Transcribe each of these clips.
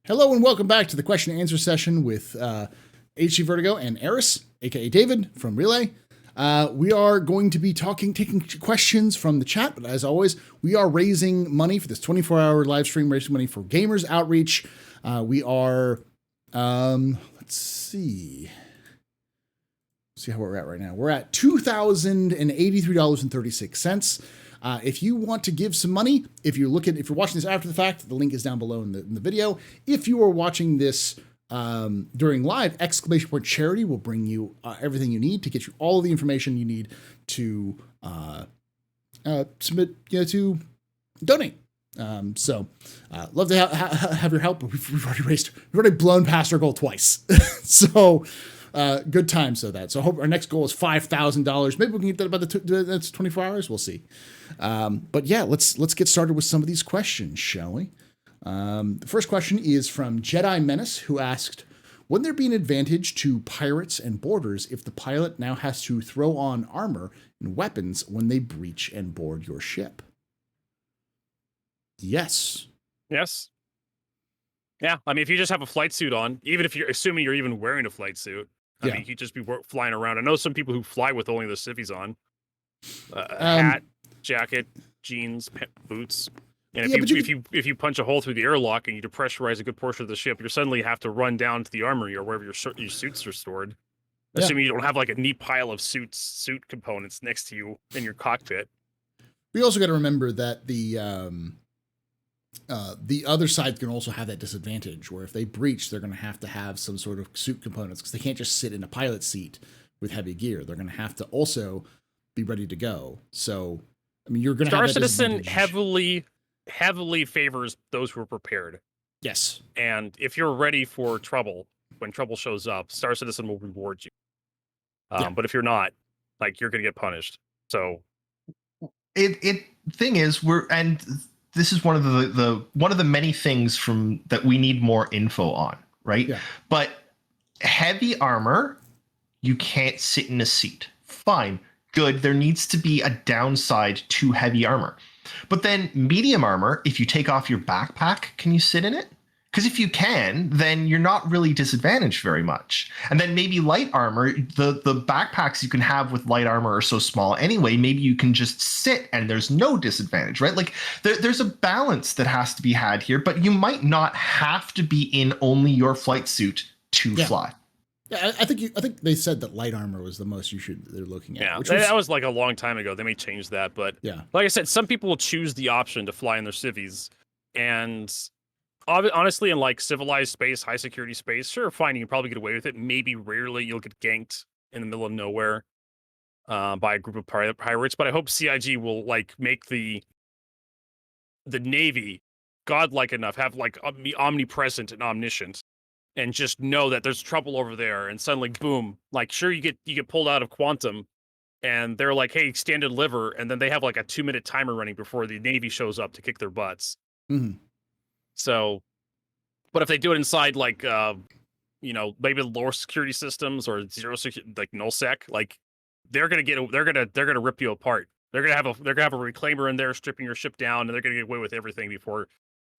Hello and welcome back to the question and answer session with HCVertigo and Eris, aka David from Relay. We are going to be taking questions from the chat, but as always, we are raising money for this 24-hour live stream, raising money for Gamers Outreach. We are, let's see how we're at right now. We're at $2,083.36. If you want to give some money, if you're watching this after the fact, the link is down below in the video. If you are watching this during live, !charity will bring you everything you need to get you all of the information you need to submit, to donate. So love to have your help. We've already blown past our goal twice. So good time. So hope our next goal is $5,000. Maybe we can get that about that's 24 hours. We'll see. But yeah, let's get started with some of these questions, shall we? The first question is from Jedi Menace, who asked, wouldn't there be an advantage to pirates and boarders if the pilot now has to throw on armor and weapons when they breach and board your ship? Yes. Yes. Yeah. I mean, if you just have a flight suit on, even if you're assuming you're even wearing a flight suit, I mean, you'd just be flying around. I know some people who fly with only the civvies on. Hat, jacket, jeans, boots. And if you punch a hole through the airlock and you depressurize a good portion of the ship, you suddenly have to run down to the armory or wherever your suits are stored. Assuming you don't have like a neat pile of suit components next to you in your cockpit. We also got to remember that the other side can also have that disadvantage where if they breach, they're going to have some sort of suit components because they can't just sit in a pilot seat with heavy gear. They're going to have to also be ready to go. So, I mean, you're going to have that Star Citizen heavily favors those who are prepared. Yes. And if you're ready for trouble, when trouble shows up, Star Citizen will reward you. But if you're not, like, you're going to get punished. So thing is, this is one of the many things that we need more info on, right? Yeah. But heavy armor, you can't sit in a seat. Fine, good. There needs to be a downside to heavy armor. But then medium armor, if you take off your backpack, can you sit in it? Because if you can, then you're not really disadvantaged very much. And then maybe light armor, the backpacks you can have with light armor are so small anyway, maybe you can just sit and there's no disadvantage, right? Like there's a balance that has to be had here, but you might not have to be in only your flight suit to fly. Yeah, I think they said that light armor was the most they're looking at. Yeah, that was like a long time ago. They may change that, but like I said, some people will choose the option to fly in their civvies, and honestly, in like civilized space, high security space, sure, fine, you can probably get away with it. Maybe rarely you'll get ganked in the middle of nowhere by a group of pirates. But I hope CIG will like make the Navy godlike enough, have like be omnipresent and omniscient, and just know that there's trouble over there, and suddenly, boom! Like, sure, you get pulled out of quantum, and they're like, "Hey, stand and deliver," and then they have like a 2-minute timer running before the Navy shows up to kick their butts. Mm-hmm. So, but if they do it inside like, maybe lower security systems or zero security, like nullsec, like they're gonna rip you apart. They're gonna have a reclaimer in there stripping your ship down, and they're gonna get away with everything before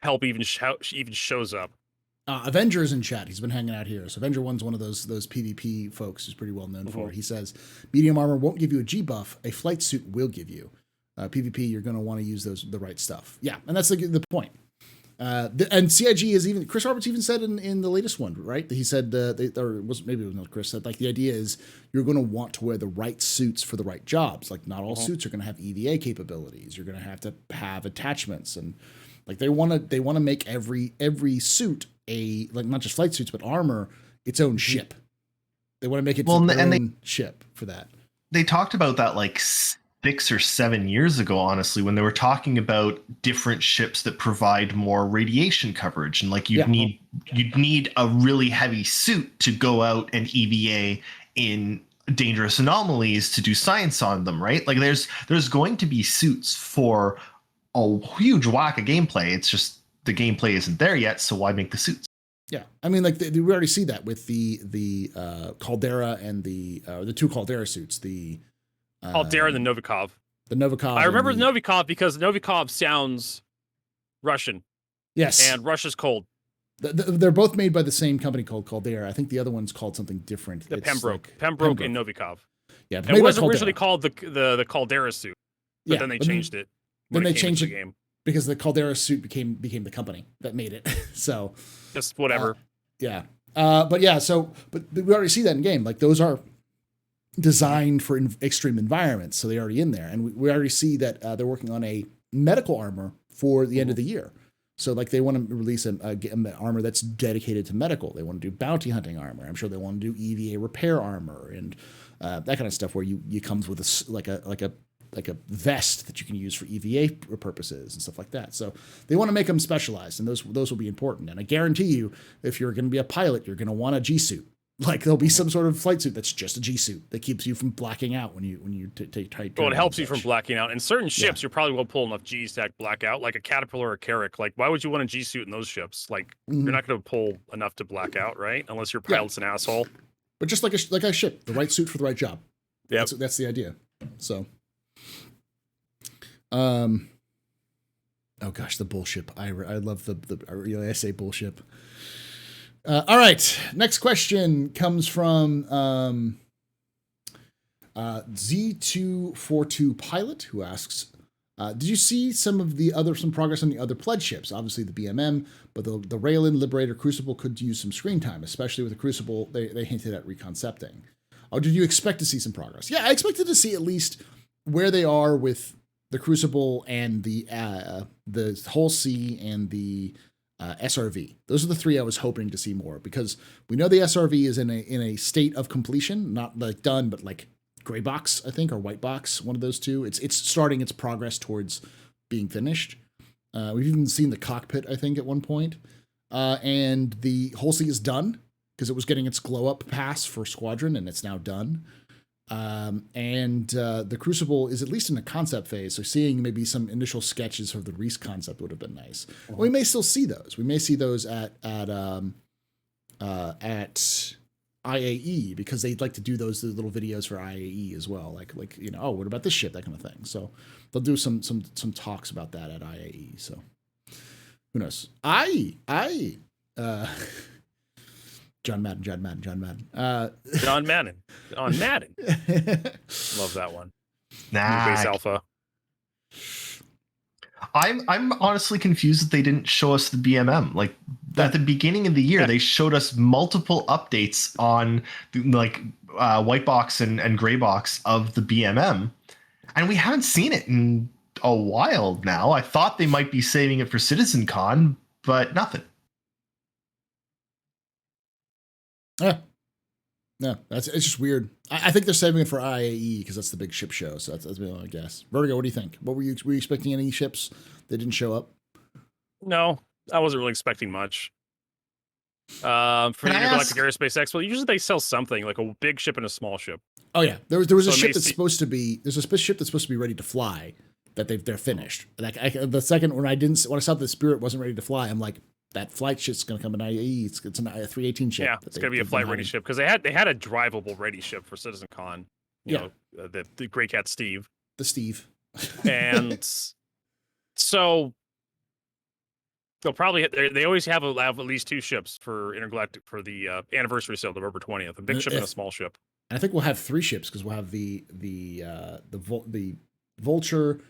help even shows up. Avenger's in chat. He's been hanging out here. So Avenger 1's one of those PvP folks who's pretty well known for it. He says, medium armor won't give you a G buff. A flight suit will give you. PvP, you're going to want to use the right stuff. Yeah, and that's the point. And CIG is Chris Roberts even said in the latest one, right? He said, maybe it was not Chris, said like the idea is you're going to want to wear the right suits for the right jobs. Like not all suits are going to have EVA capabilities. You're going to have attachments, and like they want to make every suit not just flight suits, but armor, its own ship. They want to make it their own ship for that. They talked about that like 6 or 7 years ago, honestly, when they were talking about different ships that provide more radiation coverage. And like you'd need a really heavy suit to go out and EVA in dangerous anomalies to do science on them, right? Like there's going to be suits for a huge whack of gameplay. It's just the gameplay isn't there yet, so why make the suits? Yeah, I mean, like we already see that with the Caldera and the 2 Caldera suits. The Caldera and the Novikov. The Novikov. I remember the Novikov because Novikov sounds Russian. Yes, and Russia's cold. They're both made by the same company called Caldera. I think the other one's called something different. The Pembroke and Novikov. Yeah, it was originally called the Caldera suit, but then they changed it. Then they changed it because the Caldera suit became the company that made it. So just whatever. Yeah. But we already see that in game. Like those are designed for extreme environments, so they're already in there, and we already see that they're working on a medical armor for the end of the year. So like they want to release an armor that's dedicated to medical. They want to do bounty hunting armor. I'm sure they want to do EVA repair armor and that kind of stuff where you comes with a vest that you can use for EVA purposes and stuff like that. So they want to make them specialized, and those will be important. And I guarantee you, if you're going to be a pilot, you're going to want a G suit. Like there'll be some sort of flight suit that's just a G suit that keeps you from blacking out when you take tight. Well, it helps you from blacking out. In certain ships, you probably won't pull enough G's to black out, like a Caterpillar or a Carrack. Like, why would you want a G suit in those ships? Like, you're not going to pull enough to black out, right? Unless your pilot's an asshole. But just like a ship, the right suit for the right job. Yeah, that's the idea. So, oh gosh, the bullship. I love I say bullship. All right. Next question comes from Z242 Pilot, who asks, did you see some progress on the other pledge ships? Obviously the BMM, but the Raylan, Liberator, Crucible could use some screen time, especially with the Crucible. They hinted at reconcepting. Or did you expect to see some progress? Yeah, I expected to see at least where they are with the Crucible and the Hull C and the SRV. Those are the three I was hoping to see more, because we know the SRV is in a state of completion, not like done, but like gray box, I think, or white box, one of those two. It's starting its progress towards being finished. We've even seen the cockpit, I think, at one point. And the Hull C is done because it was getting its glow up pass for Squadron, and it's now done. And the Crucible is at least in a concept phase, so seeing maybe some initial sketches of the Reese concept would have been nice. We may still see those. We may see those at IAE, because they'd like to do those little videos for IAE as well. Like oh, what about this ship? That kind of thing. So they'll do some talks about that at IAE. So who knows? John Madden. John Madden. Love that one. Base Alpha. I'm honestly confused that they didn't show us the BMM. Like at the beginning of the year, they showed us multiple updates on like white box and gray box of the BMM, and we haven't seen it in a while now. I thought they might be saving it for CitizenCon, but nothing. Yeah, it's just weird. I think they're saving it for IAE because that's the big ship show. So that's my guess. Vertigo, what do you think? Were you expecting any ships that didn't show up? No, I wasn't really expecting much. For the Intergalactic Aerospace Expo, usually they sell something like a big ship and a small ship. Oh yeah, there was a ship that's supposed to be. There's a ship that's supposed to be ready to fly that they're finished. Like the second when I saw the Spirit wasn't ready to fly, I'm like, that flight ship's going to come in IAE. It's a 318 ship. Yeah, it's going to be a flight ready ship because they had a drivable ready ship for CitizenCon. You know, the Grey Cat Steve. The Steve. And so they'll probably they always have at least two ships for Intergalactic for the anniversary sale, November 20th. A big ship and a small ship. And I think we'll have three ships because we'll have the Vulture,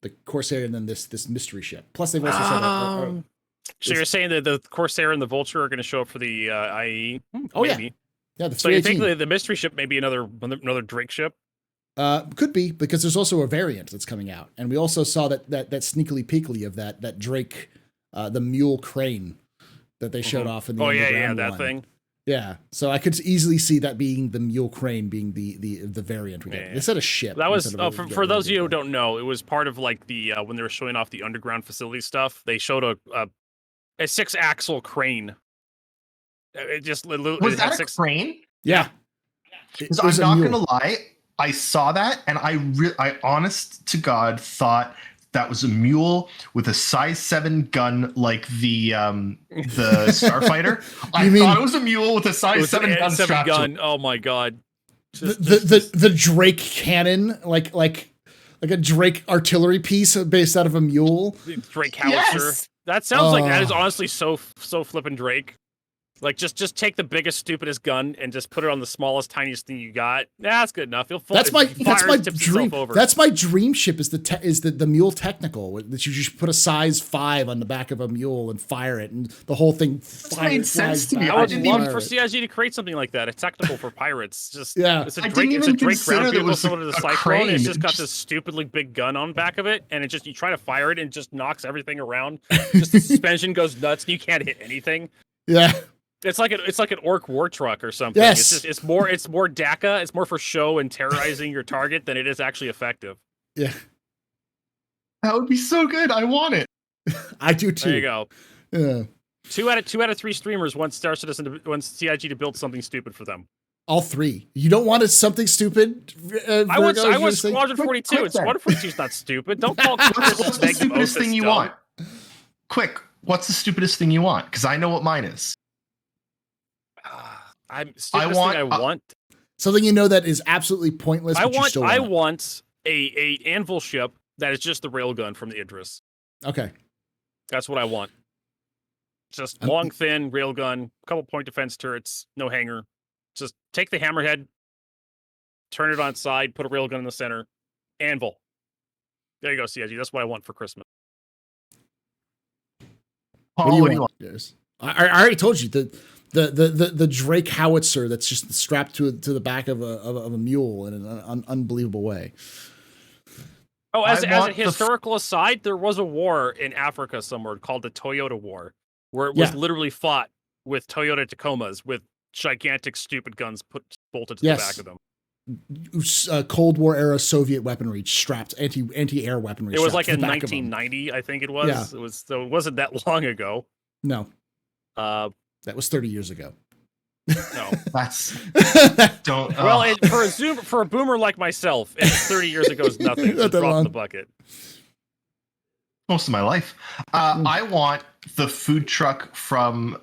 the Corsair, and then this mystery ship. Plus, they've also said. So you're saying that the Corsair and the Vulture are going to show up for the IE? Oh maybe. Yeah. So you think the mystery ship may be another Drake ship? Could be, because there's also a variant that's coming out, and we also saw that sneakily peekly of that Drake, the mule crane that they showed off in the that thing. Yeah, so I could easily see that being the mule crane being the variant we get. They said a ship. That was for those of you who don't know, it was part of like the when they were showing off the underground facility stuff. They showed a 6-axle crane. It just was that a crane? Yeah. I'm not gonna lie, I saw that and I honest to God thought that was a mule with a size 7 gun like the Starfighter. I thought it was a mule with a size 7 gun strapped to it. Oh my God. The Drake cannon, like like a Drake artillery piece based out of a mule. Drake howitzer. Yes! That sounds like that is honestly so flippin' Drake. Like, just take the biggest, stupidest gun and just put it on the smallest, tiniest thing you got. That's good enough. That's my dream. That's my dream ship is the mule technical that you just put a size 5 on the back of a mule and fire it, and the whole thing made sense to me. I would love for CIG to create something like that. A technical for pirates. Just it's a Drake. It's a Drake ground vehicle similar to the Cyclone. It's just got this stupidly big gun on the back of it, and you try to fire it and it just knocks everything around. Just the suspension goes nuts, and you can't hit anything. Yeah. It's like an orc war truck or something. Yes. It's more DACA. It's more for show and terrorizing your target than it is actually effective. Yeah. That would be so good. I want it. I do too. There you go. Yeah. 2 out of 3 streamers want Star Citizen wants CIG to build something stupid for them. All 3. You don't want something stupid? I want Squadron 42. Squadron 42 is not stupid. Don't call What's the stupidest thing you want? Quick. What's the stupidest thing you want? Because I know what mine is. I want something that is absolutely pointless. I want a anvil ship that is just the railgun from the Idris. Okay, that's what I want. Just long, thin railgun, couple point defense turrets, no hanger. Just take the hammerhead, turn it on its side, put a railgun in the center, anvil. There you go, CIG. That's what I want for Christmas. Paul, what do you want? I already told you that. The Drake howitzer that's just strapped to the back of a mule in an unbelievable way. Oh, as a historical aside, there was a war in Africa somewhere called the Toyota War, where it was literally fought with Toyota Tacomas with gigantic stupid guns bolted to the back of them. Cold War era Soviet weaponry strapped anti-air weaponry. It was like in 1990, I think it was. Yeah. It wasn't that long ago. No. That was 30 years ago. No, that's don't. Well, for a boomer like myself, 30 years ago is nothing. Just drop the bucket. Most of my life. I want the food truck from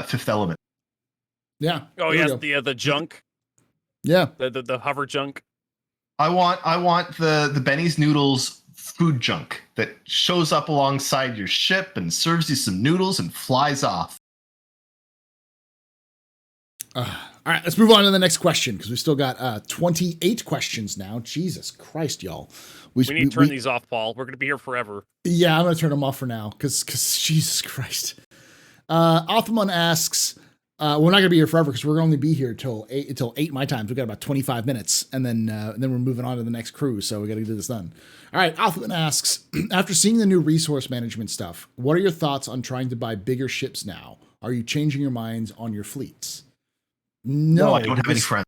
Fifth Element. Yeah. Oh yes, the junk. Yeah. The hover junk. I want the Benny's Noodles food junk that shows up alongside your ship and serves you some noodles and flies off. All right, let's move on to the next question because we still got 28 questions now. Jesus Christ, y'all. We need to turn these off, Paul. We're going to be here forever. Yeah, I'm going to turn them off for now because Jesus Christ. Alphamon asks, we're not going to be here forever because we're going to be here until 8 my time. We've got about 25 minutes, and then we're moving on to the next cruise, so we got to get this done. All right, Alphamon asks, after seeing the new resource management stuff, what are your thoughts on trying to buy bigger ships now? Are you changing your minds on your fleets? No, I don't have any friends.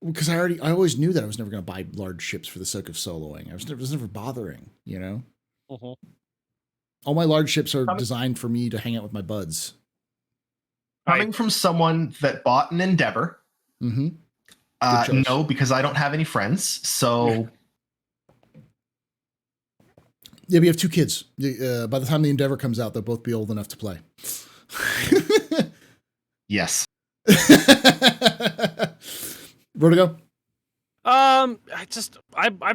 Because I always knew that I was never going to buy large ships for the sake of soloing. I was never bothering, Uh-huh. All my large ships are designed for me to hang out with my buds. Coming from someone that bought an Endeavor, no, because I don't have any friends. So, yeah, we have 2 kids. By the time the Endeavor comes out, they'll both be old enough to play. Yes. Vertigo. I'm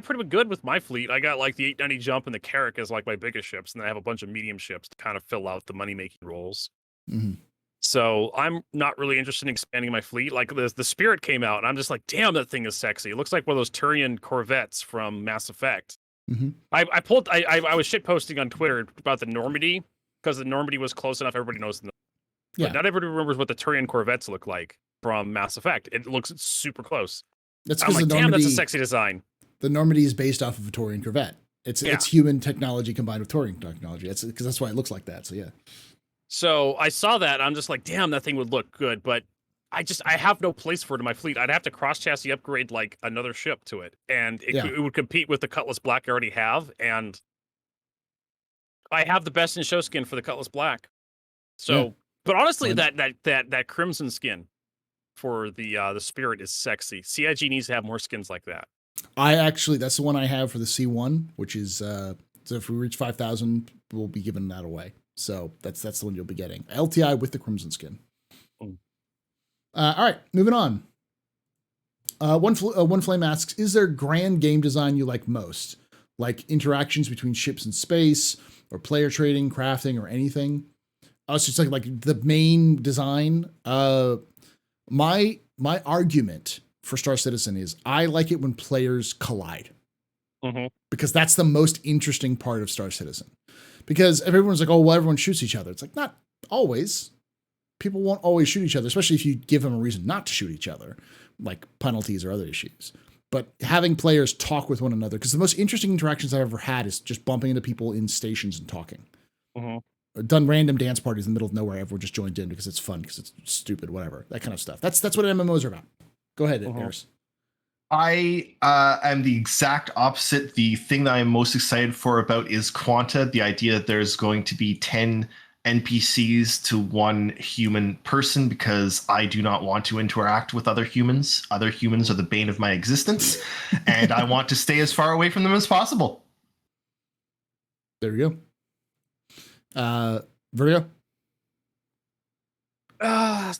pretty good with my fleet. I got like the 890 Jump and the Carrack as like my biggest ships, and I have a bunch of medium ships to kind of fill out the money making roles. Mm-hmm. So I'm not really interested in expanding my fleet. Like the Spirit came out, and I'm just like, damn, that thing is sexy. It looks like one of those Turian Corvettes from Mass Effect. Mm-hmm. I was shit posting on Twitter about the Normandy because the Normandy was close enough. Everybody knows the. But not everybody remembers what the Turian Corvettes look like from Mass Effect. It looks super close. That's I'm like, damn, that's a sexy design. The Normandy is based off of a Turian Corvette. It's human technology combined with Turian technology. That's why it looks like that. So yeah. So I saw that. I'm just like, damn, that thing would look good. But I have no place for it in my fleet. I'd have to cross chassis upgrade like another ship to it, and it would compete with the Cutlass Black I already have. And I have the best in show skin for the Cutlass Black. So, but honestly, that crimson skin for the Spirit is sexy. CIG needs to have more skins like that. That's the one I have for the C1, which is so if we reach 5,000, we'll be giving that away. So that's the one you'll be getting. LTI with the crimson skin. All right, moving on. One Flame asks, is there grand game design you like most? Like interactions between ships in space, or player trading, crafting, or anything? It's just like the main design. My argument for Star Citizen is I like it when players collide. Because that's the most interesting part of Star Citizen. Because everyone's like, oh, well, everyone shoots each other. It's like, not always. People won't always shoot each other, especially if you give them a reason not to shoot each other, like penalties or other issues. But having players talk with one another, because the most interesting interactions I've ever had is just bumping into people in stations and talking. Done random dance parties in the middle of nowhere. Everyone just joined in because it's fun, because it's stupid, whatever. That kind of stuff. That's what MMOs are about. Go ahead, Harris. I am the exact opposite. The thing that I'm most excited for about is Quanta, the idea that there's going to be 10 NPCs to one human person, because I do not want to interact with other humans. Other humans are the bane of my existence, and I want to stay as far away from them as possible. There you go. Vertigo? I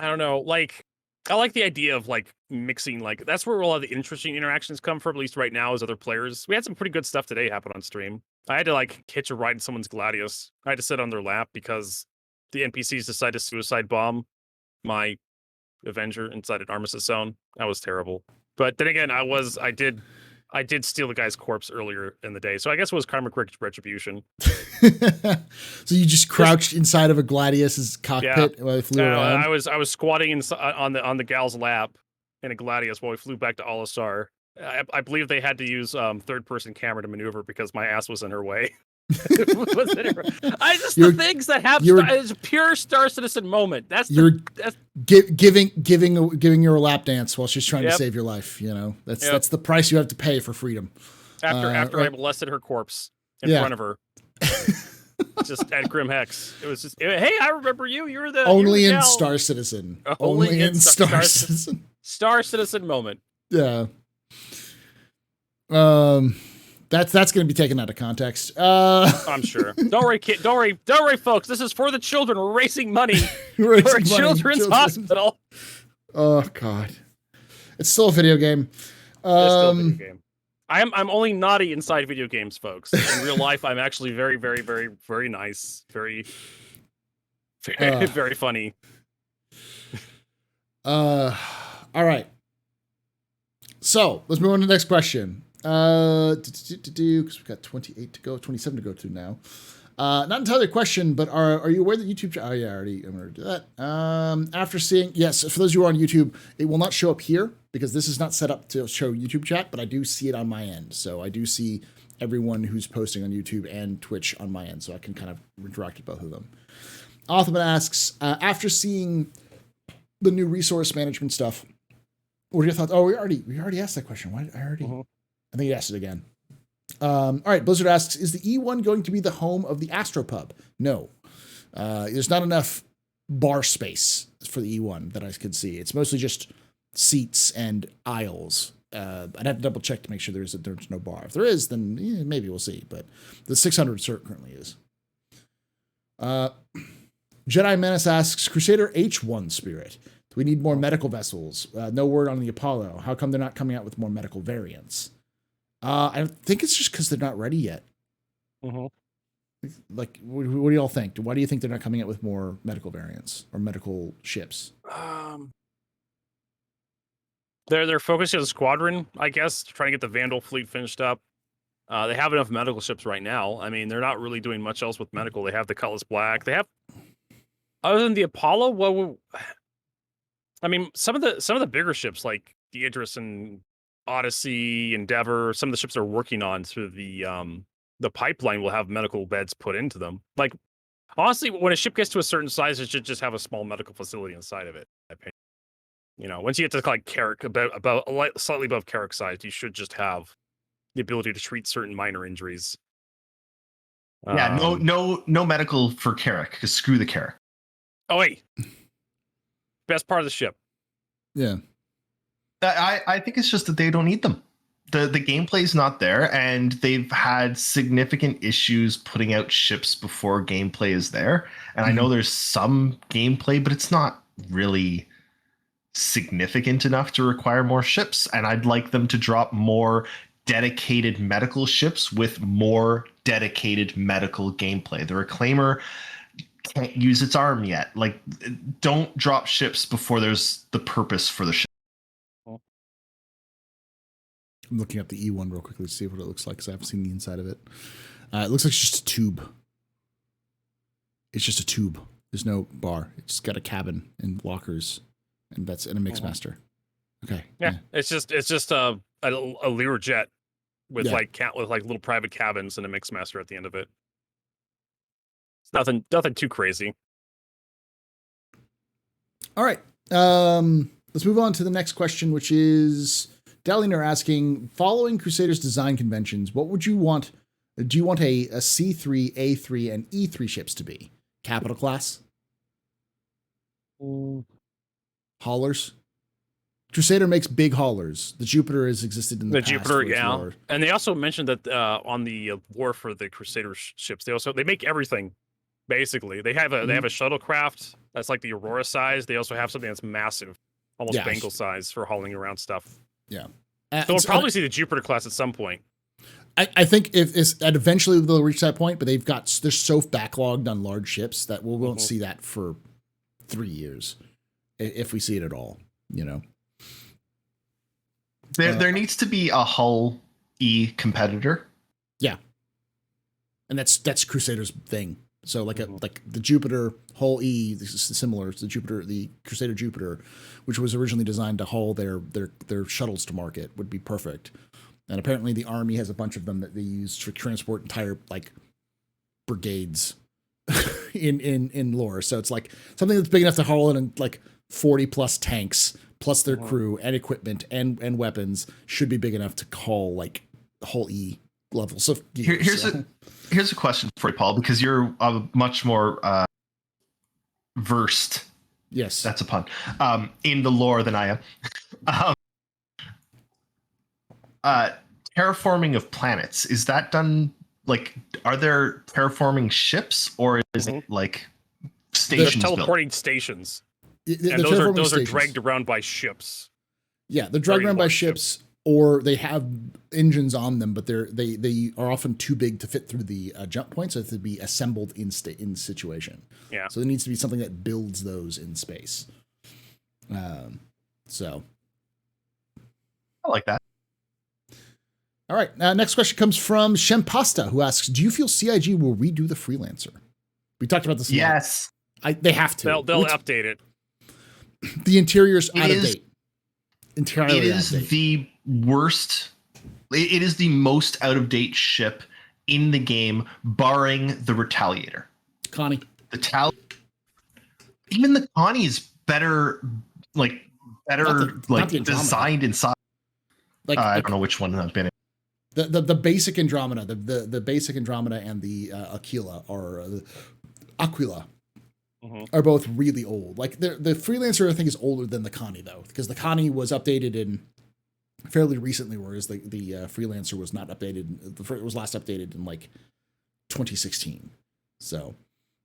don't know. Like, I like the idea of like mixing, like that's where a lot of the interesting interactions come from, at least right now, as other players. We had some pretty good stuff today happen on stream. I had to like hitch a ride in someone's Gladius. I had to sit on their lap because the NPCs decided to suicide bomb my Avenger inside an Armistice zone. That was terrible. But then again, I did steal the guy's corpse earlier in the day, so I guess it was karmic retribution. So you just crouched inside of a Gladius's cockpit while it flew around? I was squatting on the gal's lap in a Gladius while we flew back to Olisar. I believe they had to use third-person camera to maneuver because my ass was in her way. The things that happen. It's a pure Star Citizen moment. Giving her a lap dance while she's trying to save your life. You know, that's the price you have to pay for freedom. After I molested her corpse in front of her, just at Grim Hex. It was just, hey, I remember you. You were the only in Star Citizen. Only in Star Citizen. Star Citizen moment. Yeah. That's going to be taken out of context. I'm sure. Don't worry, folks. This is for the children. We're raising money for a children's hospital. Oh God, it's still a video game. It's still a video game. I'm only naughty inside video games, folks. In real life, I'm actually very, very, very, very nice, very, very, very funny. All right. So let's move on to the next question. Because we've got 28 to go, 27 to go to now. Not entirely a question, but are you aware that YouTube? Oh yeah, I'm going to do that. After seeing, yes, for those who are on YouTube, it will not show up here because this is not set up to show YouTube chat, but I do see it on my end. So I do see everyone who's posting on YouTube and Twitch on my end, so I can kind of interact with both of them. Othman asks, after seeing the new resource management stuff, what are your thoughts? Oh, we already asked that question. Why? I think he asked it again. All right, Blizzard asks, is the E1 going to be the home of the AstroPub? No. There's not enough bar space for the E1 that I could see. It's mostly just seats and aisles. I'd have to double check to make sure there's no bar. If there is, then maybe we'll see. But the 600 currently is. Jedi Menace asks, Crusader H1 Spirit. Do we need more medical vessels? No word on the Apollo. How come they're not coming out with more medical variants? I think it's just because they're not ready yet. Like, what do y'all think? Why do you think they're not coming out with more medical variants or medical ships? They're focusing on the squadron, I guess, trying to get the Vandal fleet finished up. They have enough medical ships right now. I mean, they're not really doing much else with medical. They have the Cutlass Black. They have, other than the Apollo, I mean, some of the bigger ships like the Idris and Odyssey, Endeavor, some of the ships they're working on through the pipeline will have medical beds put into them. Like, honestly, when a ship gets to a certain size, it should just have a small medical facility inside of it. You know, once you get to like Carrick, about slightly above Carrick size, you should just have the ability to treat certain minor injuries. Yeah, no medical for Carrick, because screw the Carrick. Oh wait, best part of the ship. Yeah. I think it's just that they don't need them. The gameplay is not there, and they've had significant issues putting out ships before gameplay is there. And I know there's some gameplay, but it's not really significant enough to require more ships, and I'd like them to drop more dedicated medical ships with more dedicated medical gameplay. The Reclaimer can't use its arm yet. Like, don't drop ships before there's the purpose for the ship. I'm looking up the E1 real quickly to see what it looks like, because I haven't seen the inside of it. It looks like it's just a tube. It's just a tube. There's no bar. It's got a cabin and lockers, and that's in a Mixmaster. Okay. Yeah. It's just a Learjet with like little private cabins and a Mixmaster at the end of it. It's nothing too crazy. All right. Let's move on to the next question, which is Daliner asking, following Crusaders design conventions, what would you want? Do you want a C3, A3, and E3 ships to be? Capital class? Haulers? Crusader makes big haulers. The Jupiter has existed in the past. Jupiter, yeah. And they also mentioned that on the lore for the Crusader ships, they make everything. Basically, they have a shuttlecraft that's like the Aurora size. They also have something that's massive, almost Bengal size for hauling around stuff. Yeah. So we'll probably see the Jupiter class at some point. I think eventually they'll reach that point, but they're so backlogged on large ships that we won't see that for 3 years, if we see it at all. You know, there needs to be a Hull E competitor. Yeah, and that's Crusader's thing. So like the Jupiter Hull E, this is similar to the Crusader Jupiter, which was originally designed to haul their shuttles to market, would be perfect. And apparently the Army has a bunch of them that they use to transport entire like brigades in lore. So it's like something that's big enough to haul in like 40 plus tanks plus their crew and equipment and weapons should be big enough to haul like Hull E levels of gear. Here's a question for you, Paul, because you're much more versed. Yes, that's a pun. In the lore than I am. Terraforming of planets, is that done? Like, are there terraforming ships, or is it like stations? They're teleporting stations, and those are dragged around by ships. Yeah, they're dragged around by ships. Or they have engines on them, but they are often too big to fit through the jump points, so they have to be assembled in situation. Yeah. So there needs to be something that builds those in space. So I like that. All right. Next question comes from Shempasta, who asks, "Do you feel CIG will redo the Freelancer?" We talked about this. Yes. They have to. They'll update it. The interior's out of date. Entirely it is the worst. It is the most out of date ship in the game, barring the Retaliator. Connie. Even the Connie is better designed inside. Like I don't know which one I've been in. The basic Andromeda, the basic Andromeda and the Aquila are both really old. Like the Freelancer, I think, is older than the Connie though, because the Connie was updated in fairly recently, whereas the Freelancer was not updated. It was last updated in like 2016. So,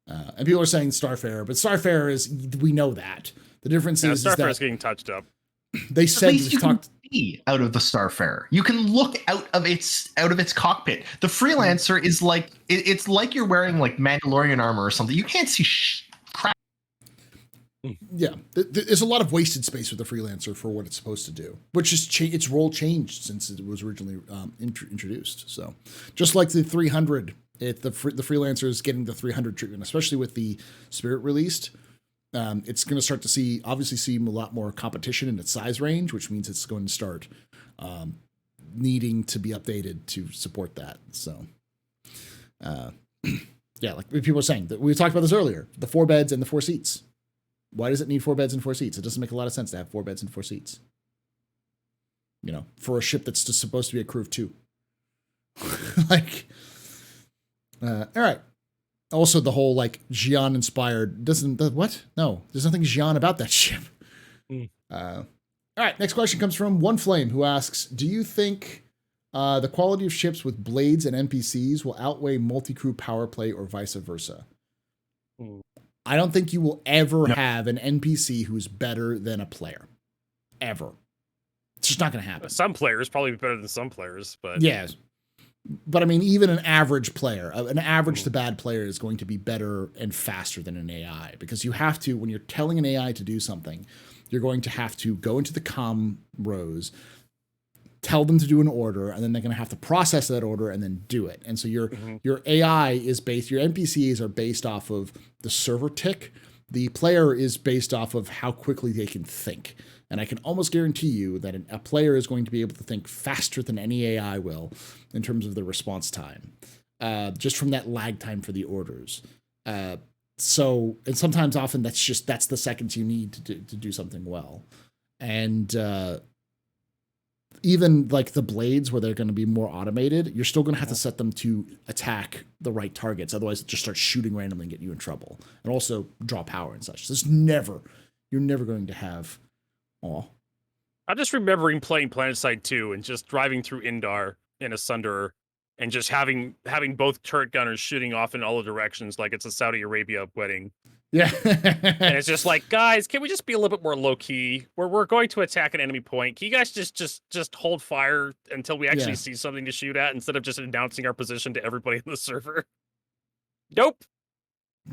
and people are saying Starfarer, but Starfarer is, we know that the difference is Starfarer that is getting touched up. They said you can see out of the Starfarer. You can look out of its cockpit. The Freelancer is like it's like you're wearing like Mandalorian armor or something. You can't see crap. Yeah, there's a lot of wasted space with the Freelancer for what it's supposed to do, which is its role changed since it was originally introduced. So, just like the 300, the Freelancer is getting the 300 treatment, especially with the Spirit released. It's going to start to see a lot more competition in its size range, which means it's going to start needing to be updated to support that. So, yeah, like people were saying, that we talked about this earlier, the 4 beds and the 4 seats. Why does it need 4 beds and 4 seats? It doesn't make a lot of sense to have 4 beds and 4 seats. You know, for a ship that's just supposed to be a crew of 2. All right. Also, the whole like Xi'an inspired what? No, there's nothing Xi'an about that ship. All right. Next question comes from One Flame, who asks, "Do you think the quality of ships with blades and NPCs will outweigh multi-crew power play or vice versa?" I don't think you will ever have an NPC who's better than a player. ever. It's just not going to happen. Some players probably better than some players, but yeah. But I mean, even an average player, an average to bad player is going to be better and faster than an AI, because you have to, when you're telling an AI to do something, you're going to have to go into the comm rows, tell them to do an order, and then they're going to have to process that order and then do it. And so your AI is based, your NPCs are based off of the server tick. The player is based off of how quickly they can think. And I can almost guarantee you that a player is going to be able to think faster than any AI will in terms of the response time, just from that lag time for the orders. So, and sometimes often that's the seconds you need to do something well. And even like the blades where they're going to be more automated, you're still going to have to set them to attack the right targets. Otherwise it just starts shooting randomly and get you in trouble, and also draw power and such. So you're never going to have. Oh, I'm just remembering playing PlanetSide 2 and just driving through Indar in a Sunderer and just having both turret gunners shooting off in all the directions like it's a Saudi Arabia wedding. Yeah. And it's just like, guys, can we just be a little bit more low key? We're going to attack an enemy point. Can you guys just hold fire until we actually see something to shoot at, instead of just announcing our position to everybody in the server? Nope.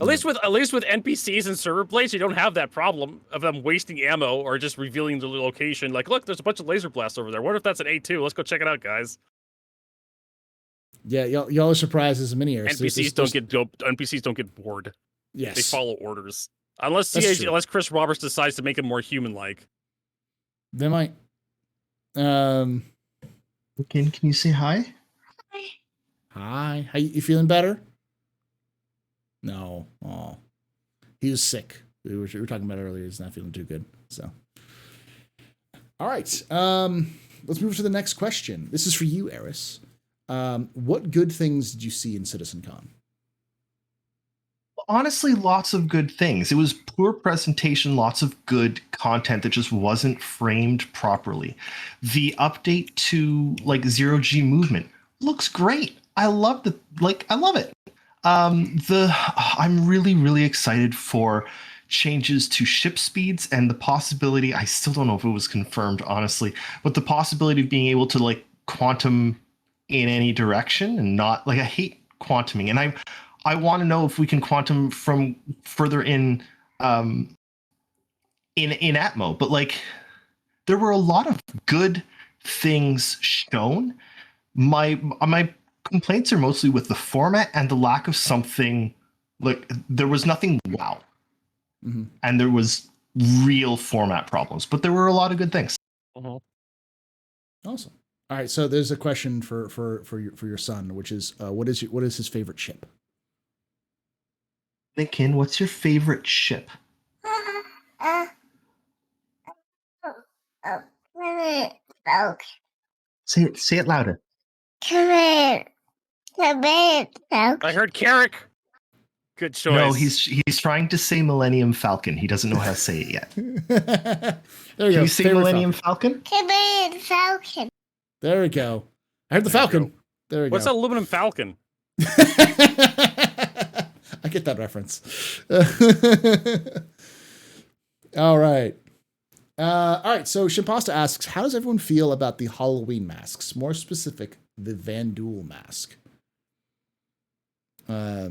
At least with NPCs and server plates, you don't have that problem of them wasting ammo or just revealing the location. Like, look, there's a bunch of laser blasts over there. What if that's an A2? Let's go check it out, guys. Yeah, y'all are surprised as many areas. NPCs don't get bored. Yes, they follow orders. Unless Chris Roberts decides to make them more human-like. They might. Can you say hi? Hi. How you feeling better? No. Oh, he was sick. We were talking about it earlier. He's not feeling too good. So, all right. Let's move to the next question. This is for you, Eris. What good things did you see in CitizenCon? Honestly, lots of good things. It was poor presentation, lots of good content that just wasn't framed properly. The update to like zero-G movement looks great. I love it. I'm really, really excited for changes to ship speeds and the possibility, I still don't know if it was confirmed, honestly, but the possibility of being able to like quantum in any direction and not like, I hate quantuming, and I want to know if we can quantum from further in Atmo, but like there were a lot of good things shown. My complaints are mostly with the format and the lack of something. Like there was nothing wow, and there was real format problems, but there were a lot of good things. Awesome. All right, so there's a question for your son, which is what is his favorite ship? Nikin, what's your favorite ship? Say it louder. I heard Carrick. Good choice. No, he's trying to say Millennium Falcon. He doesn't know how to say it yet. There you go. Can you say favorite Millennium Falcon? Falcon? There we go. I heard the Falcon. There we go. What's aluminum Falcon? I get that reference. All right. All right. So Shimpasta asks, how does everyone feel about the Halloween masks? More specific, the Van Duel mask. I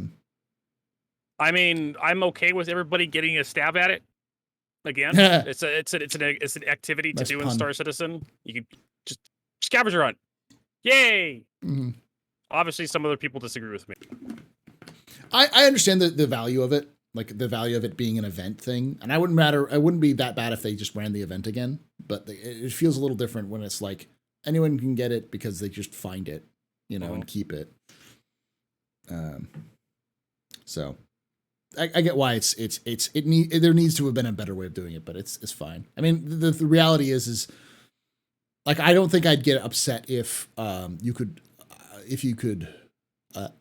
mean, I'm okay with everybody getting a stab at it. Again, it's an activity to do in Star Citizen. You can just scavenger hunt. Yay! Mm-hmm. Obviously, some other people disagree with me. I understand the value of it, like the value of it being an event thing, and it wouldn't be that bad if they just ran the event again. But it feels a little different when it's like anyone can get it because they just find it, and keep it. So I get why there needs to have been a better way of doing it, but it's fine. I mean, the reality is like I don't think I'd get upset if you could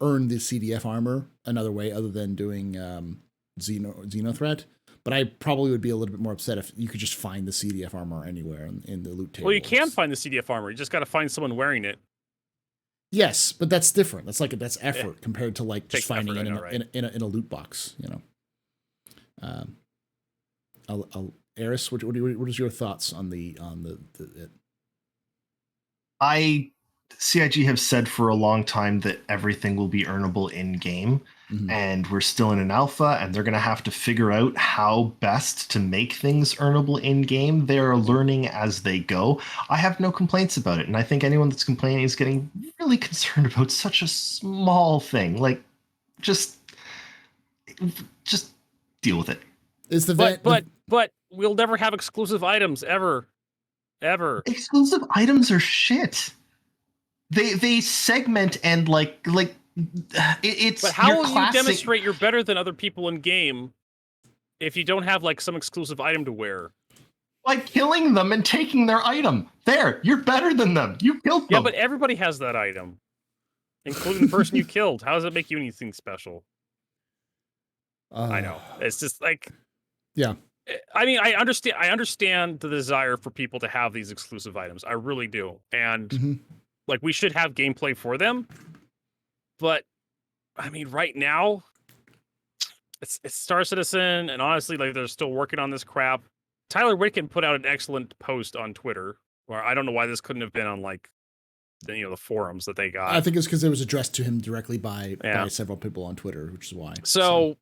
earn the CDF armor another way other than doing Xeno Threat. But I probably would be a little bit more upset if you could just find the CDF armor anywhere in the loot table. Well, you can find the CDF armor. You just got to find someone wearing it. Yes, but that's different. That's effort compared to like just finding it in a loot box. Eris, what is your thoughts on the CIG have said for a long time that everything will be earnable in game, and we're still in an alpha, and they're going to have to figure out how best to make things earnable in game. They are learning as they go. I have no complaints about it, and I think anyone that's complaining is getting really concerned about such a small thing. Like, just deal with it. Is the but we'll never have exclusive items ever. Exclusive items are shit. They segment and like it's. But how will you demonstrate you're better than other people in game if you don't have like some exclusive item to wear? By killing them and taking their item. There, you're better than them. You killed them. Yeah, but everybody has that item, including the person you killed. How does it make you anything special? I know. It's just like, yeah. I mean, I understand the desire for people to have these exclusive items. I really do. And like, we should have gameplay for them. But I mean, right now, it's Star Citizen, and honestly, like, they're still working on this crap. Tyler Whitkin put out an excellent post on Twitter, where I don't know why this couldn't have been on like the forums that they got. I think it's because it was addressed to him directly by several people on Twitter, which is why. So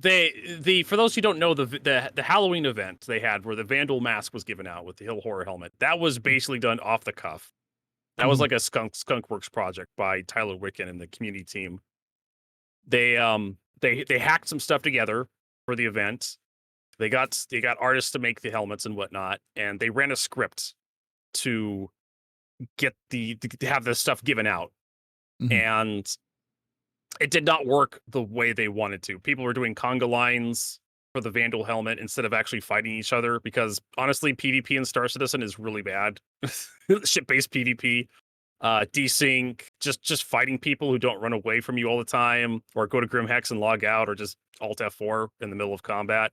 for those who don't know, the Halloween event they had where the Vandal mask was given out with the Hill Horror helmet, that was basically done off the cuff. That was like a Skunkworks project by Tyler Whitkin and the community team. They hacked some stuff together for the event. They got artists to make the helmets and whatnot, and they ran a script to get to have this stuff given out. And it did not work the way they wanted to. People were doing conga lines for the Vandal helmet instead of actually fighting each other, because honestly, PvP in Star Citizen is really bad. Ship-based PvP. Desync, just fighting people who don't run away from you all the time, or go to Grim Hex and log out, or just Alt F4 in the middle of combat.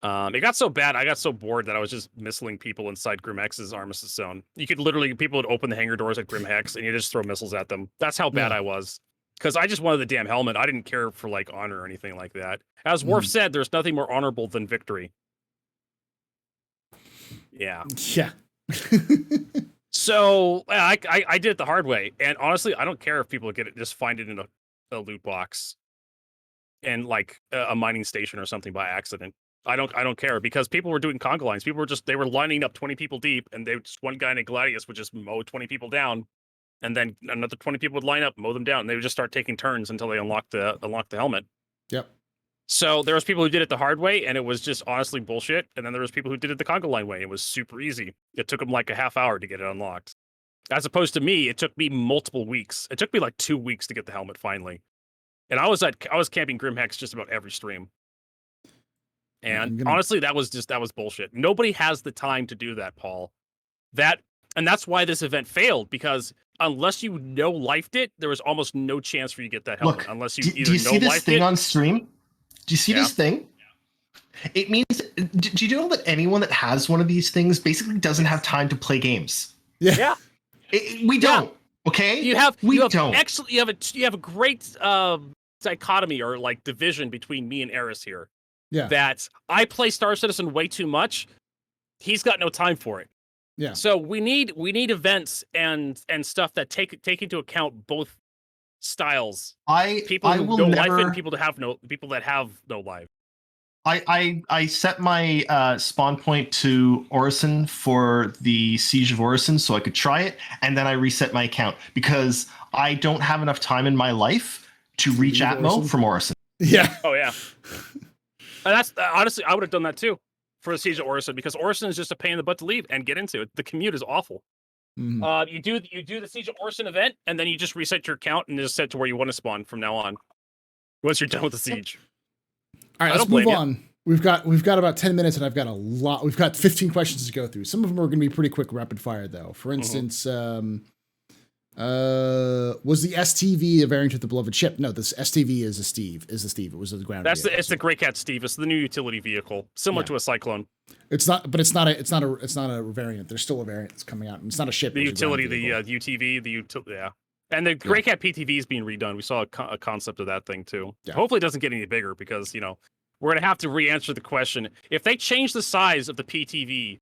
It got so bad, I got so bored that I was just missiling people inside Grim Hex's Armistice Zone. You could literally, people would open the hangar doors at Grim Hex, and you just throw missiles at them. That's how bad I was. Because I just wanted the damn helmet. I didn't care for like honor or anything like that. As Worf said, there's nothing more honorable than victory. Yeah. Yeah. So I did it the hard way, and honestly, I don't care if people get it, just find it in a loot box, and like a mining station or something by accident. I don't care, because people were doing conga lines. People were they were lining up 20 people deep, and one guy in a Gladius would just mow 20 people down, and then another 20 people would line up, mow them down, and they would just start taking turns until they unlocked the helmet. Yep. So there was people who did it the hard way, and it was just honestly bullshit. And then there was people who did it the conga line way. It was super easy. It took them like a half hour to get it unlocked. As opposed to me, it took me multiple weeks. It took me like 2 weeks to get the helmet finally. And I was camping Grim Hex just about every stream. And honestly, that was bullshit. Nobody has the time to do that, Paul. And that's why this event failed, because unless you no-lifed it, there was almost no chance for you to get that helmet. Look, unless you do you see this thing on stream? Do you see this thing? It means, do you know that anyone that has one of these things basically doesn't have time to play games? Yeah. We don't. Okay. You have a great dichotomy or like division between me and Eris here. Yeah. That I play Star Citizen way too much. He's got no time for it. Yeah. So we need events and stuff that take into account both styles. People who don't life it, and people that have no life. I set my spawn point to Orison for the Siege of Orison so I could try it, and then I reset my account because I don't have enough time in my life to reach Atmo from Orison. Yeah. Oh yeah. And that's honestly, I would have done that too for the Siege of Orison, because Orison is just a pain in the butt to leave and get into. The commute is awful. You do the Siege of Orison event, and then you just reset your account and just set to where you want to spawn from now on. Once you're done with the siege. All right, let's move on. We've got about 10 minutes, and I've got a lot. We've got 15 questions to go through. Some of them are going to be pretty quick, rapid fire, though. For instance, was the STV a variant of the beloved ship? No, this STV is a Steve. It was the ground. It's the Grey Cat Steve. It's the new utility vehicle, similar to a Cyclone. It's not a variant. There's still a variant that's coming out, and it's not a ship. The utility, the UTV, yeah. And the Grey Cat PTV is being redone. We saw a concept of that thing too. Yeah. Hopefully, it doesn't get any bigger, because we're going to have to re-answer the question. If they change the size of the PTV,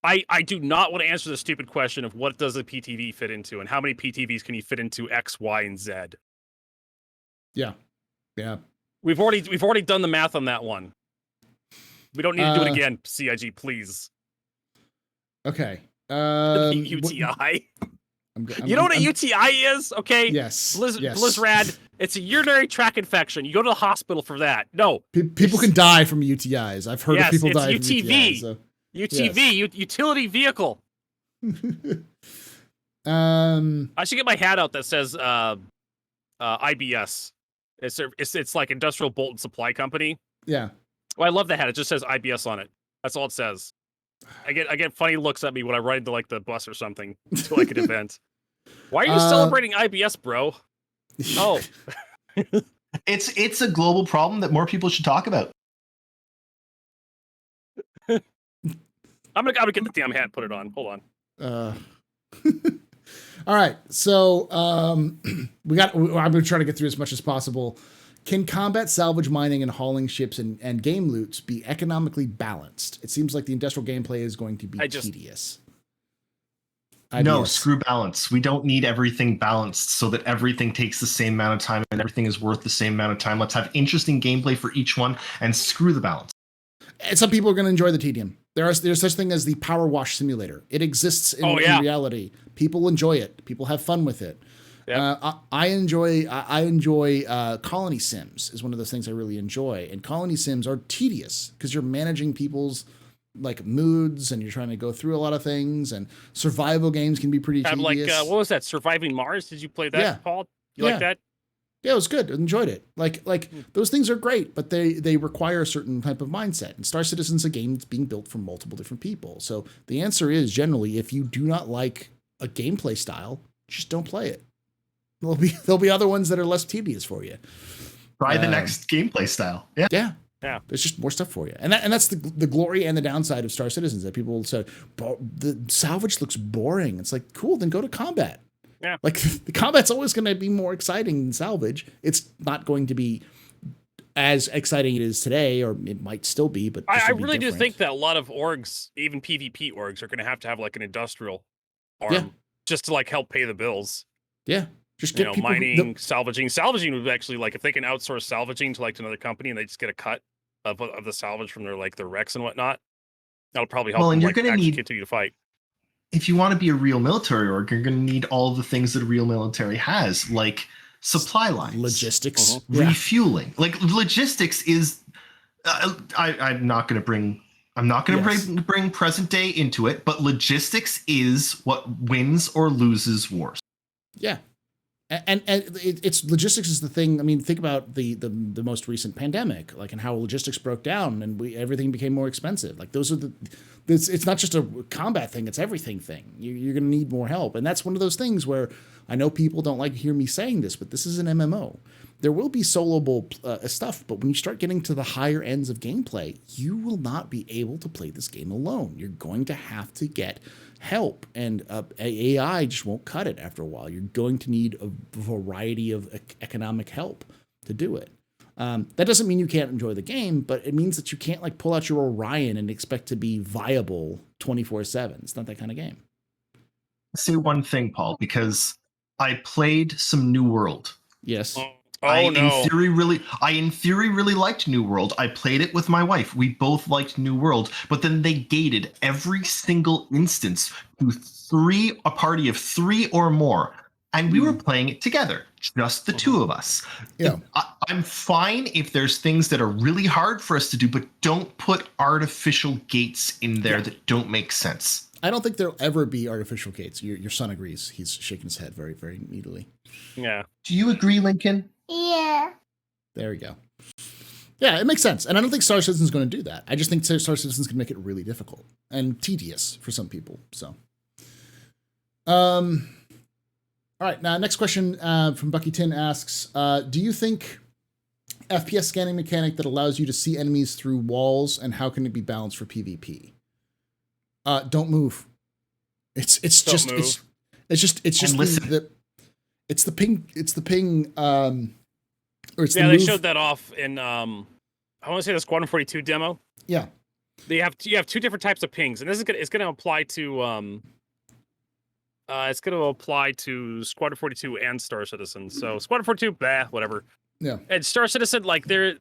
I do not want to answer the stupid question of what does a PTV fit into and how many PTVs can you fit into X, Y, and Z. Yeah. Yeah. We've already done the math on that one. We don't need to do it again, CIG, please. Okay. UTI. You know what a UTI is? Okay. Yes. Blizzrad. It's a urinary tract infection. You go to the hospital for that. No. People can die from UTIs. I've heard of people die from UTIs. So. UTV, yes. Utility vehicle. I should get my hat out that says IBS. It's like Industrial Bolt and Supply Company. Yeah. Well, I love the hat. It just says IBS on it. That's all it says. I get funny looks at me when I ride into like the bus or something to like an event. Why are you celebrating IBS, bro? Oh. It's a global problem that more people should talk about. I'm gonna get the damn hat and put it on. Hold on. All right. So I'm gonna try to get through as much as possible. Can combat, salvage, mining, and hauling ships and game loots be economically balanced? It seems like the industrial gameplay is going to be tedious. No, screw balance. We don't need everything balanced so that everything takes the same amount of time and everything is worth the same amount of time. Let's have interesting gameplay for each one and screw the balance. And some people are going to enjoy the tedium. There's such thing as the power wash simulator. It exists in reality. People enjoy it. People have fun with it. Yep. I enjoy colony sims is one of those things I really enjoy. And colony sims are tedious because you're managing people's like moods and you're trying to go through a lot of things, and survival games can be pretty tedious. Like what was that? Surviving Mars? Did you play that, Paul? You like that? Yeah, it was good. I enjoyed it. Like those things are great, but they require a certain type of mindset. And Star Citizen's a game that's being built for multiple different people. So the answer is generally, if you do not like a gameplay style, just don't play it. There'll be other ones that are less tedious for you. Try the next gameplay style. Yeah. There's just more stuff for you. And that's the glory and the downside of Star Citizens, that people said, the salvage looks boring. It's like, cool, then go to combat. Yeah. Like the combat's always going to be more exciting than salvage. It's not going to be as exciting as it is today, or it might still be, but I really do think that a lot of orgs, even PvP orgs, are going to have like an industrial arm just to like help pay the bills. Yeah. Just get people mining, salvaging. Salvaging would actually, like, if they can outsource salvaging to like another company and they just get a cut of the salvage from their wrecks and whatnot, that'll probably help them continue to fight. If you want to be a real military org, you're going to need all the things that a real military has, like supply lines, logistics, refueling. Like logistics is, I'm not going to bring present day into it, but logistics is what wins or loses wars. Yeah. And it's logistics is the thing. I mean, think about the most recent pandemic, like, and how logistics broke down and everything became more expensive. Like those are it's not just a combat thing; it's everything thing. You're going to need more help, and that's one of those things where I know people don't like to hear me saying this, but this is an MMO. There will be soloable stuff, but when you start getting to the higher ends of gameplay, you will not be able to play this game alone. You're going to have to get help, and AI just won't cut it after a while. You're going to need a variety of economic help to do it. That doesn't mean you can't enjoy the game, but it means that you can't like pull out your Orion and expect to be viable 24/7. It's not that kind of game. Say one thing, Paul, because I played some New World. Yes. In theory really liked New World. I played it with my wife. We both liked New World, but then they gated every single instance to a party of 3 or more, and we were playing it together, just the two of us. Yeah, I'm fine if there's things that are really hard for us to do, but don't put artificial gates in there that don't make sense. I don't think there'll ever be artificial gates. Your son agrees. He's shaking his head very, very neatly. Yeah. Do you agree, Lincoln? Yeah. There we go. Yeah, it makes sense. And I don't think Star Citizen's going to do that. I just think Star Citizen's going to make it really difficult and tedious for some people. So, all right. Now, next question from Bucky Tin asks, do you think FPS scanning mechanic that allows you to see enemies through walls, and how can it be balanced for PvP? Don't move. It's just the ping They showed that off in I want to say the Squadron 42 demo. Yeah. You have two different types of pings, and this is it's going to apply to Squadron 42 and Star Citizen. So Squadron 42, whatever. Yeah. And Star Citizen, like they're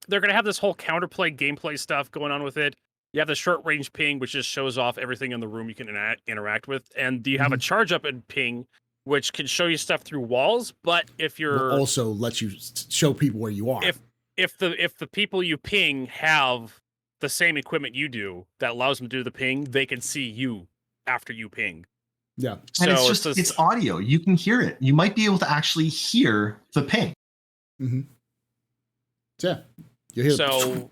going to have this whole counterplay gameplay stuff going on with it. You have the short range ping, which just shows off everything in the room you can interact with, and you have a charge up and ping, which can show you stuff through walls. But if you're also lets you show people where you are. If the people you ping have the same equipment you do that allows them to do the ping, they can see you after you ping. Yeah. And so it's audio. You can hear it. You might be able to actually hear the ping. Mm-hmm. Yeah. You hear So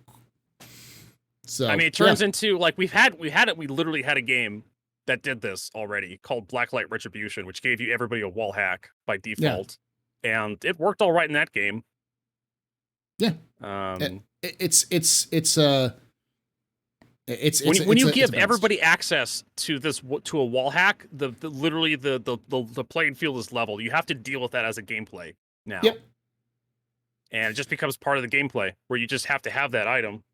I mean, it turns into like we literally had a game that did this already called Blacklight Retribution, which gave you everybody a wall hack by default. Yeah. And it worked all right in that game. Yeah. When you give everybody access to a wall hack, literally the playing field is level. You have to deal with that as a gameplay now. Yep. And it just becomes part of the gameplay where you just have to have that item.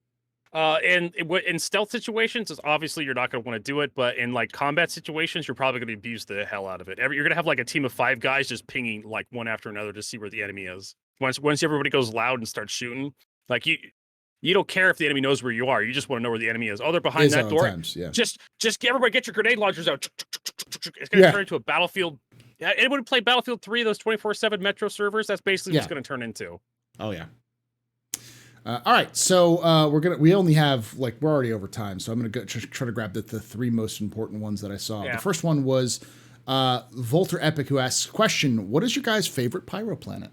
And in stealth situations, it's obviously you're not going to want to do it, but in like combat situations, you're probably going to abuse the hell out of it. You're going to have like a team of 5 guys just pinging like one after another to see where the enemy is. Once everybody goes loud and starts shooting, like you don't care if the enemy knows where you are. You just want to know where the enemy is. Oh, they're behind that door. Just everybody get your grenade launchers out. It's going to turn into a battlefield. Yeah, anyone who played Battlefield 3, those 24/7 Metro servers, that's basically what it's going to turn into. Oh yeah. All right, so we only have we're already over time, so I'm gonna go try to grab the 3 most important ones that I saw. Yeah. The first one was Volter Epic, who asks, question: what is your guys' favorite Pyro planet?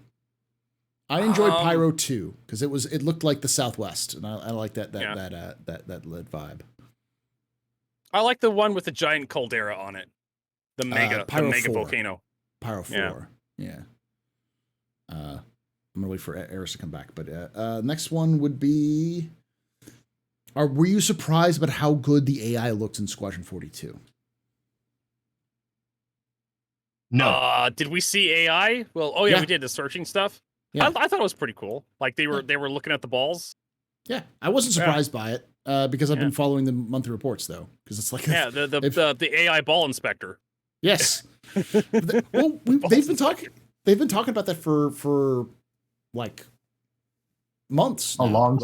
I enjoyed Pyro 2 because it looked like the Southwest, and I like that lit vibe. I like the one with the giant caldera on it, the mega volcano. Pyro 4, yeah. I'm gonna wait for Eris to come back, but next one would be: were you surprised about how good the AI looked in Squadron 42? No. Did we see AI? Well, we did the searching stuff. Yeah. I thought it was pretty cool. Like they were looking at the balls. Yeah, I wasn't surprised by it because I've been following the monthly reports though, because it's like the AI ball inspector. Yes. They've been talking about that for like months now,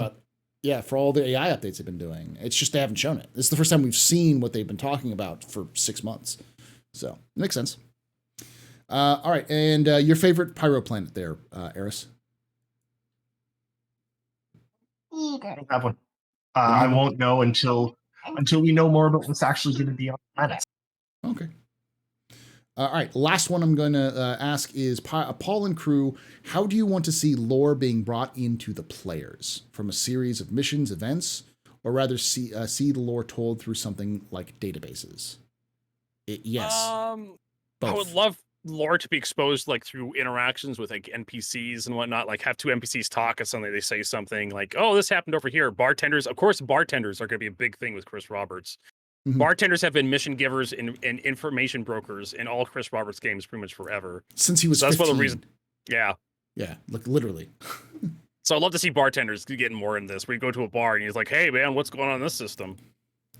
for all the AI updates they've been doing. It's just they haven't shown it. This is the first time we've seen what they've been talking about for 6 months. So it makes sense. All right, and your favorite Pyro planet there, Eris? I don't have one. I won't know until we know more about what's actually going to be on the planet. Okay. All right, last one I'm going to ask is, Paul and crew, how do you want to see lore being brought into the players? From a series of missions, events, or rather see the lore told through something like databases? Yes. Both. I would love lore to be exposed like through interactions with like NPCs and whatnot, like have 2 NPCs talk and suddenly they say something like, oh, this happened over here. Bartenders are going to be a big thing with Chris Roberts. Mm-hmm. Bartenders have been mission givers and information brokers in all Chris Roberts games pretty much forever. Since he was 15. That's one of the reasons. Yeah. Yeah, literally. So I'd love to see bartenders getting more in this, where you go to a bar and he's like, hey, man, what's going on in this system?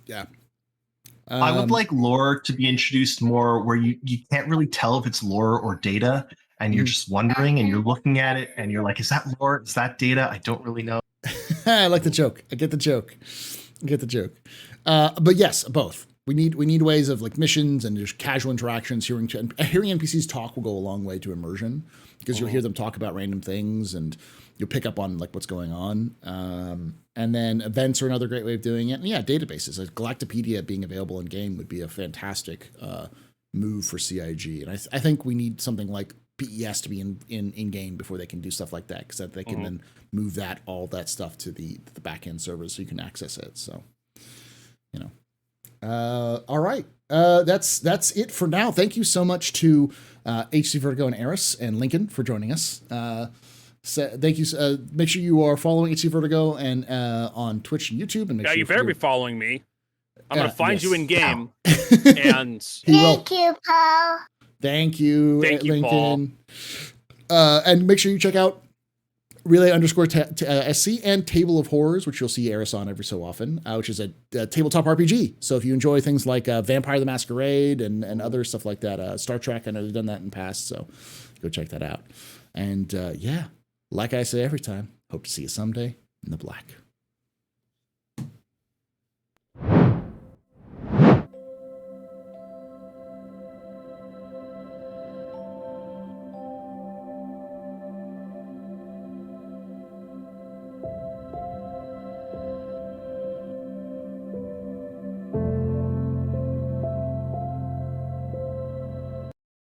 Yeah. I would like lore to be introduced more where you can't really tell if it's lore or data, and you're just wondering and you're looking at it and you're like, is that lore? Is that data? I don't really know. I like the joke. I get the joke. But yes, both. We need ways of like missions and just casual interactions. Hearing NPCs talk will go a long way to immersion, because you'll hear them talk about random things and you'll pick up on like what's going on. And then events are another great way of doing it. And yeah, databases like Galactopedia being available in game would be a fantastic move for CIG. And I think we need something like PES to be in game before they can do stuff like that, because they can then move all that stuff to the back end servers so you can access it. So, all right. That's it for now. Thank you so much to HCVertigo and Eris and Lincoln for joining us. So thank you. Make sure you are following HCVertigo and on Twitch and YouTube. And you better be following me. I'm going to find you in game. And thank you, Paul. Thank you, Lincoln. Paul. And make sure you check out Relay_SC and Table of Horrors, which you'll see Eris on every so often, which is a tabletop RPG. So if you enjoy things like Vampire the Masquerade and other stuff like that, Star Trek, I know they've done that in the past, so go check that out. And like I say every time, hope to see you someday in the black.